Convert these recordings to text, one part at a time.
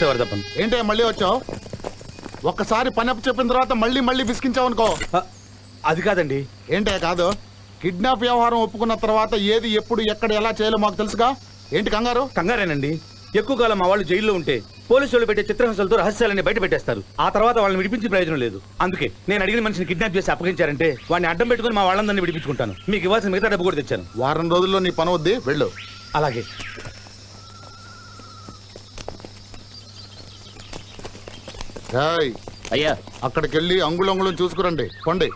నమస్తే వరదప్పన్. ఏంటే మళ్ళీ వచ్చావు? ఒక్కసారి పని అప్పు చెప్పిన తర్వాత మళ్ళీ విసిగించావు అనుకో. అది కాదండి. ఏంటే కాదు, కిడ్నాప్ వ్యవహారం ఒప్పుకున్న తర్వాత ఏది ఎప్పుడు ఎక్కడ ఎలా చేయాలో మాకు తెలుసుగా. ఏంటి కంగారు? కంగారేనండి. ఎక్కువ కాలం మా వాళ్ళు జైల్లో ఉంటే పోలీసు వాళ్ళు పెట్టే చిత్రహింసలతో రహస్యాలని బయట పెట్టేస్తారు. ఆ తర్వాత వాళ్ళని విడిపించే ప్రయోజనం లేదు. అందుకే నేను అడిగిన మనిషిని కిడ్నాప్ చేసి అప్పగించారంటే వాడిని అడ్డం పెట్టుకుని మా వాళ్ళందరినీ విడిపించుకుంటాను. మీకు ఇవ్వాల్సిన మిగతా డబ్బు కూడా తెచ్చాను. వారం రోజుల్లో నీ పని వద్ది, వెళ్ళు. అలాగే. అయ్యా, అక్కడికి వెళ్ళి అంగుళంగుళం చూసుకురండి. కొండి.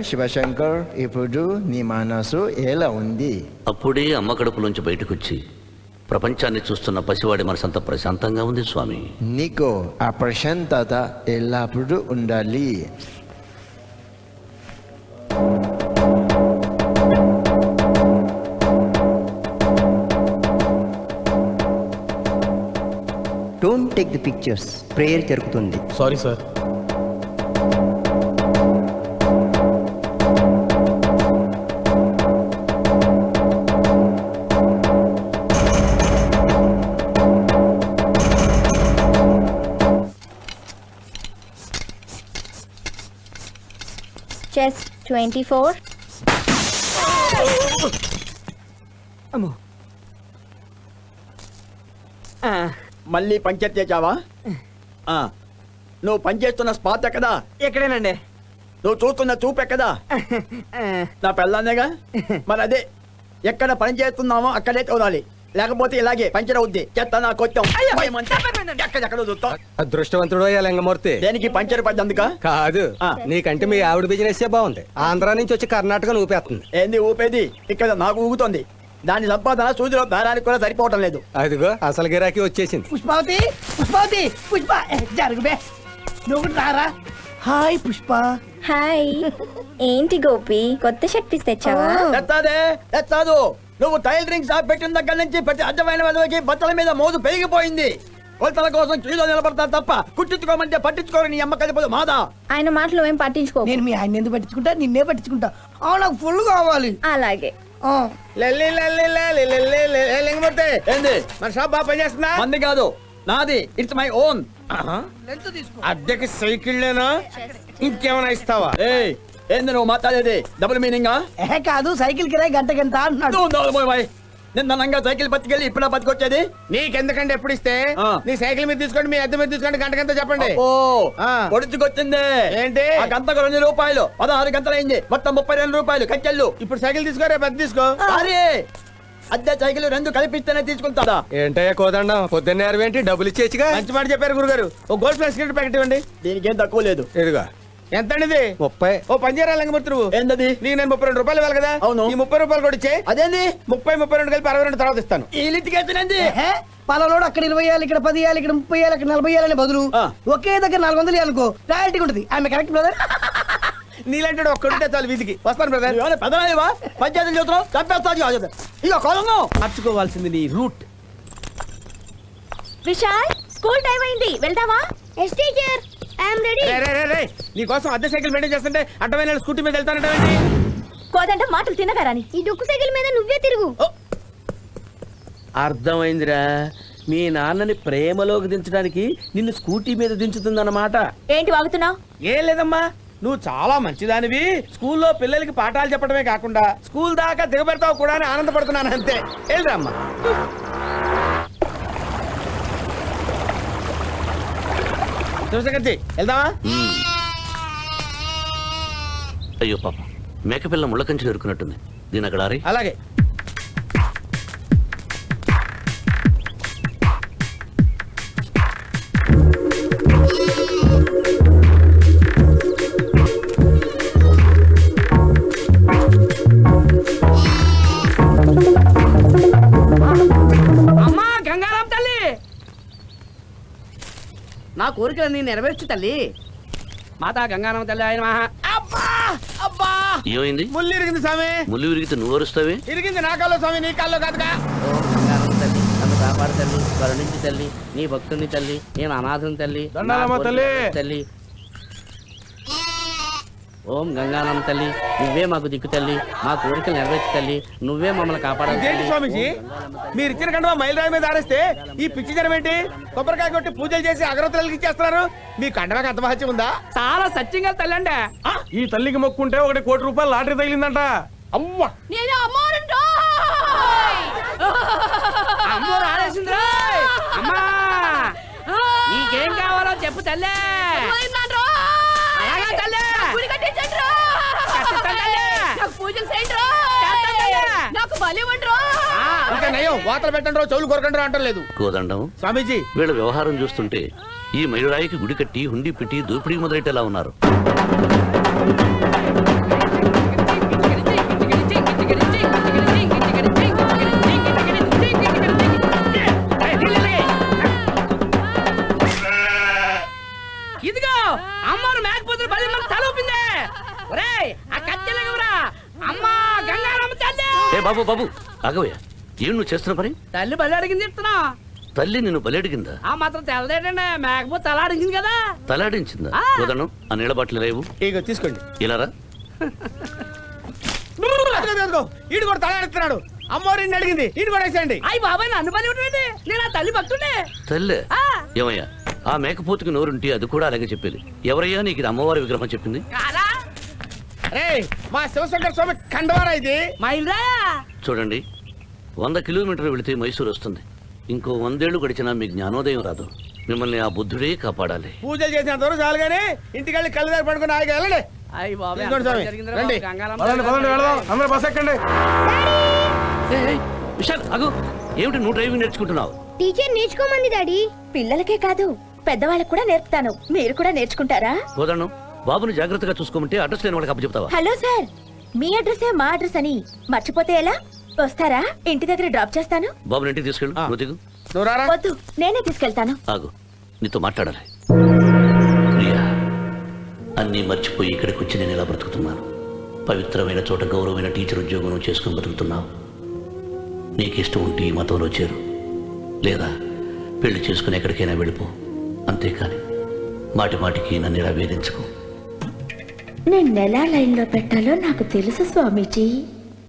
శివశంకర్, ఇప్పుడు నీ మనసు ఎలా ఉంది? అప్పుడే అమ్మ కడుపులోంచి బయటకొచ్చి ప్రపంచాన్ని చూస్తున్న పసివాడి మనసంత ప్రశాంతంగా ఉంది స్వామి. నీకు ఆ ప్రశాంతత ఎల్లప్పుడూ ఉండాలి. Don't take the pictures. Prayer జరుగుతుంది. Sorry sir. Chest 24. అమ్మో, మళ్ళీ పంచాయతీ చేచావా? నువ్వు పనిచేస్తున్న స్పాట్ ఎక్కదా? ఎక్కడేనండి? నువ్వు చూస్తున్న చూపు ఎక్కదా? నా పెళ్ళాన్నేగా. మరి అదే ఎక్కడ పని చేస్తున్నామో అక్కడే చూడాలి, లేకపోతే ఇలాగే పంచర్ అవుద్ది. చెత్త నా కొత్తం ఎక్కడెక్కడ చూస్తావు. అదృష్టవంతుడు లింగమూర్తి. దేనికి పంచర్ పడ్డందుక కాదు, నీకంటే మీ ఆవిడ బిజినెస్ బాగుంది. ఆంధ్రా నుంచి వచ్చి కర్ణాటక ఊపేస్తుంది. ఏంది ఊపేది? ఇక్కడ నాకు ఊగుతుంది. దాని సంపాదన సూదిలో దారానికి కూడా సరిపోవటం లేదు. అదిగో అసలు గిరాకీ వచ్చేసింది. పుష్పావతి, పుష్పావతి, పుష్ప జరుగుబే. నువ్వు రారా. హాయ్ పుష్ప. హాయ్. ఏంటి గోపి, కొత్త షర్ట్ పీస్ తెచ్చావా? తెస్తాదే, తెస్తాదు. నువ్వు టైలరింగ్ షాప్ పెట్టిన దగ్గర నుంచి ప్రతి అర్థమైన వాళ్ళకి బట్టల మీద మోజు పెరిగిపోయింది. కొలతల కోసం క్యూలో నిలబడతా తప్ప కుట్టించుకోమంటే పట్టించుకోరు. నీ అమ్మ కలిపోదు మాదా. ఆయన మాటలు ఏం పట్టించుకో. నేను మీ ఆయన ఎందుకు పట్టించుకుంటా, నిన్నే పట్టించుకుంటా. నాకు ఫుల్ కావాలి. అలాగే. లింగమూర్తి, ఏంది మన షాప్ బాగా పనిచేస్తుందా? మంది కాదు, నాది ఇట్స్ మై ఓన్. అద్దెకి సైకిళ్ళేనా ఇంకేమైనా ఇస్తావా? ఏయ్ ఏంది నువ్వు మాట్లాడేది? డబుల్ మీనింగా? కాదు సైకిల్ కిరాయి గంటకింత అంటున్నాడు. నిన్న నంగా సైకిల్ పట్టుకెళ్ళి ఇప్పుడు బతికొచ్చేది. నీకెందుకంటే ఎప్పుడు ఇస్తే ఆ. నీ సైకిల్ మీద తీసుకోండి, మీ అద్దె మీద తీసుకోండి, గంటకంతా చెప్పండి. ఓ ఆ. పొడుచుకొచ్చింది. ఏంటి? ఆ గంటకు 2 రూపాయలు, 16 గంటలు అయింది, మొత్తం 32 రూపాయలు కట్టెళ్ళు. ఇప్పుడు సైకిల్ తీసుకో, రేపు అద్దె తీసుకో. అరే అద్దె సైకిల్ 2 కలిపిస్తేనే తీసుకుంటాదా? ఏంటయ్యా కోదండం పొద్దున్నే అరవేంటి డబ్బులు ఇచ్చేచ్చుగా. మంచి మాట చెప్పారు గురుగారు. ఓ గోల్డ్ ప్లస్ సిగరెట్ ప్యాకెట్ ఇవ్వండి. దీనికి ఏం తక్కువ లేదు. ఇదిగా ఎంత అండి ఇది? 30. ఓ పని చేయాలి లింగమూర్తి, నువ్వు ఏందది? నీకు నేను 32 రూపాయలు ఇవ్వాలి కదా. అవును. ఈ 30 రూపాయలు కూడా ఇచ్చే. అదేంది 30 32 కలిపి 62 తర్వాత ఇస్తాను. ఈ లిటికేసినంది? పలాలోడు అక్కడ 20 వేయాలి, ఇక్కడ 10 వేయాలి, ఇక్కడ 30 వేయాలి, ఇక్కడ 40 వేయాలనే బదులు ఆ. ఒకే దగ్గర 400 అనుకో రాయల్టీ ఉంటుంది. ఆమె కరెక్ట్ బ్రదర్. నీలాంటి ఒక్కడుంటే చాలు వీధికి. వస్తాను బ్రదర్. నువ్వేమైనా పెద్దవాడివా? పంచాయతీలు చూస్తున్నావు, చంపేస్తాను కాదు. ఇక కాలంలో మార్చుకోవాల్సింది నీ రూట్. విశాల్ స్కూల్ టైం అయింది, వెళ్దామా? Yes teacher I am ready. నీ కోసం అద్దె సైకిల్ మెయింటైన్ చేస్తుంటే అడ్డమైన స్కూటీ మీద వెళ్తానంటే కోదంట మాటలు తినగారాని ఈ డొక్కు సైకిల్ మీద నువ్వే తిరుగు. అర్థమైందిరా, మీ నాన్నని ప్రేమలోకి దించడానికి నిన్ను స్కూటీ మీద దించుతుందన్నమాట. ఏంటి వాగుతున్నావు? ఏం లేదమ్మా, నువ్వు చాలా మంచిదానివి. స్కూల్లో పిల్లలకి పాఠాలు చెప్పడమే కాకుండా స్కూల్ దాకా దిగబెడతావు కూడా అని ఆనందపడుతున్నాను అంతే. వెళ్దా అమ్మా. శివశంకర్జీ వెళ్దామా? అయ్యో పాప, మేకపిల్ల ముళ్ళకంచెలు ఎరుకున్నట్టుంది. దీని అక్కడ ఆరి. అలాగే. అమ్మా గంగారాం తల్లి, నా కోరికలన్నీ నెరవేర్చు తల్లి. మాతా గంగారాం తల్లి ఆయన మహా. అబ్బా అబ్బా ఏమైంది? ముళ్ళు ఇరిగింది స్వామి. ముళ్ళు విరిగితే నువ్వు అరుస్తావే? ఇరిగింది నా కాల్లో స్వామి, నీ కాల్లో కాదుగా. ఓం గంగారమ్మ తల్లి, నన్ను కాపాడు తల్లి, కరుణించి తల్లి, నీ భక్తుని తల్లి, నేను అనాథుని తల్లి, దండాలమ్మ నా తల్లి. కోరిక తల్లి. ఓం గంగారమ్మ తల్లి, నువ్వే మాకు దిక్కు తల్లి, మా కోరికలు నెరవేర్చు తల్లి, నువ్వే మమ్మల్ని కాపాడాలి ఇదేంటి తల్లి. స్వామిజీ, మీరు ఇచ్చిన కంటే మైలురాయి మీద ఆరేస్తే ఈ పిచ్చి జనం ఏంటి? కొబ్బరికాయ కొట్టి పూజలు చేసి అగరవత్తులకి ఇచ్చేస్తున్నారు. మీ కండవాకి అంత మహత్యం ఉందా? చాలా సత్యంగా తల్లి అంటే ఈ తల్లికి మొక్కుంటే 1 కోటి రూపాయలు లాటరీ తగిలిందంట. అవ్వా, నేను అమ్మోరుంటో అమ్మోరు ఆడేసింది. అమ్మా నీకేం కావాలో చెప్పు తల్లి. అలాగా తల్లి. కట్టిస్తాను తల్లి. పూజలు చేయండి, చేస్తాను తల్లి. నాకు బలి ఇవ్వండి. ఇంకా నయం, వాతలు పెట్టండి, చెవులు కొరకండి అంటలేదు. కోదండం, స్వామీజీ వీళ్ళ వ్యవహారం చూస్తుంటే ఈ మయురాయికి గుడి కట్టి హుండీ పెట్టి దోపిడీ మొదలెట్టేలా ఉన్నారు. ఇదిగో అమ్మోరు మేకపోతులు బలి మన తల ఊపింది. ఒరేయ్ ఆ కత్తెలగవరా. అమ్మా గంగారమ్మ తల్లి. ఏ బాబు బాబు ఆగవయ్యా, ఏం నువ్వు చేస్తున్న పని? తల్లి బలి అడిగింది చెప్తున్నా. తల్లి నిన్ను బలెడిగిందా? ఆ మాత్రం తెల్లదేటండి, మేకపోతే తల అడిగింది కదా. తలాడించిందా? ఆ. కోదండం, ఆ నీళ్ళ బాటిల్ లేవు. ఇగో తీసుకోండి. ఇలారా. ఈడు కూడా తలాడుతున్నాడు. అమ్మవారిని అడిగింది, ఈడు కూడా వేసేయండి. అయ్యి బాబాయ్ నన్ను బలి ఉంటుంది. నేను ఆ తల్లి భక్తుండే. తల్లే ఆ. ఏమయ్యా, ఆ మేకపోతుకి నోరుంటే అది కూడా అలాగే చెప్పేది. ఎవరయ్యా నీకు ఇది అమ్మవారి విగ్రహం చెప్పింది? కాదా రే, మా శివశంకర స్వామి కండవారా ఇది. మైల్రా. చూడండి, 100 కిలోమీటర్లు వెళితే మైసూరు వస్తుంది. ఇంకో 100 ఏళ్లు గడిచినా మీకు జ్ఞానోదయం రాదు. మిమ్మల్ని ఆ బుద్ధుడే కాపాడాలి. పూజలు చేసినంత వరకు చాలు కానీ ఇంటికి వెళ్ళి కళ్ళు దగ్గర పడుకుని ఆగి వెళ్ళండి. అయ్యి బాబాయ్ తీసుకోండి అంత స్వామి, జరిగిందిరా రండి. బాబు, గంగారమ్మ పదండి, తల్లి. పదండి, వెళదాం. అందరూ బస్ ఎక్కండి. విశాల్ అగు, ఏమిటి నువ్వు డ్రైవింగ్ నేర్చుకుంటున్నావు? టీచర్ నేర్చుకోమంది డాడీ. పిల్లలకే కాదు పెద్దవాళ్ళకు కూడా నేర్పుతాను, మీరు కూడా నేర్చుకుంటారా? కోదండం, బాబుని జాగ్రత్తగా చూసుకోమంటే అడ్రస్ లేని వాళ్ళకి అప్పచెప్తావా? హలో సార్, మీ అడ్రసే మా అడ్రస్ అని మర్చిపోతే ఎలా? వస్తారా? ఇంటి దగ్గర డ్రాప్ చేస్తాను. బాబుని ఇంటికి తీసుకెళ్ళు. నువ్వు దిగు. నువ్వు రారా. వద్దు, నేనే తీసుకెళ్తాను. ఆగు, నీతో మాట్లాడాలి. ప్రియా, అన్నీ మర్చిపోయి ఇక్కడికి వచ్చి నేను ఇలా బ్రతుకుతున్నాను. పవిత్రమైన చోట గౌరవమైన టీచర్ ఉద్యోగం నువ్వు చేసుకుని బ్రతుకుతున్నావు. నీకు ఇష్టం ఉంటే ఈ మతంలో చేరు, లేదా పెళ్లి చేసుకుని ఎక్కడికైనా వెళ్ళిపో. అంతేకాని మాటి మాటికి నన్ను ఇలా వేధించుకో. నేను ఎలా లైన్లో పెట్టాలో నాకు తెలుసు స్వామీజీ.